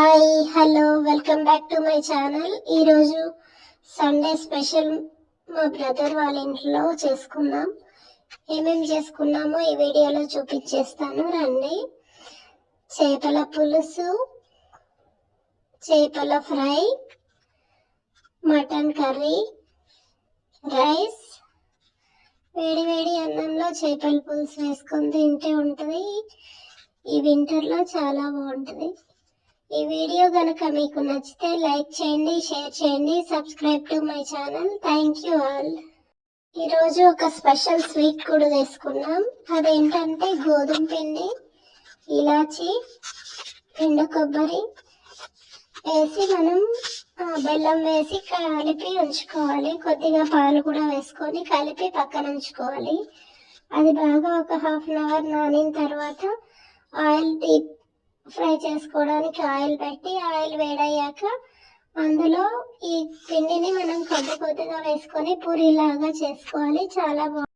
Hi hello welcome back to my channel. ఈరోజు Sunday special మా brother వాళ్ళ ఇంట్లో చేసుకున్నాం. ఏమేమి చేసుకున్నామో ఈ వీడియోలో చూపించేస్తాను రండి. చేపల పులుసు, చేపల ఫ్రై, మటన్ కర్రీ, రైస్. వేడి వేడి అన్నంలో చేపల పులుసు వేసుకొని తింటే ఉంటుంది. ఈ వింటర్లో చాలా బాగుంటుంది. ఈ వీడియో కనుక మీకు నచ్చితే లైక్ చేయండి, షేర్ చేయండి, subscribe to my channel. Thank you all. ఈరోజు ఒక స్పెషల్ స్వీట్ కూడా చేసుకున్నాం. అదేంటంటే గోధుమ పిండి, ఇలాచి, ఎండు కొబ్బరి వేసి మనం బెల్లం వేసి కలిపి ఉంచుకోవాలి. కొద్దిగా పాలు కూడా వేసుకొని కలిపి పక్కన ఉంచుకోవాలి. అది బాగా ఒక హాఫ్ అన్ అవర్ నానిన తర్వాత ఆయిల్ డీప్ ఫ్రై చేసుకోవడానికి ఆయిల్ పెట్టి, ఆయిల్ వేడయ్యాక అందులో ఈ పిండిని మనం కొద్దిగా వేసుకొని పూరీలాగా చేసుకోవాలి. చాలా బాగుంటుంది.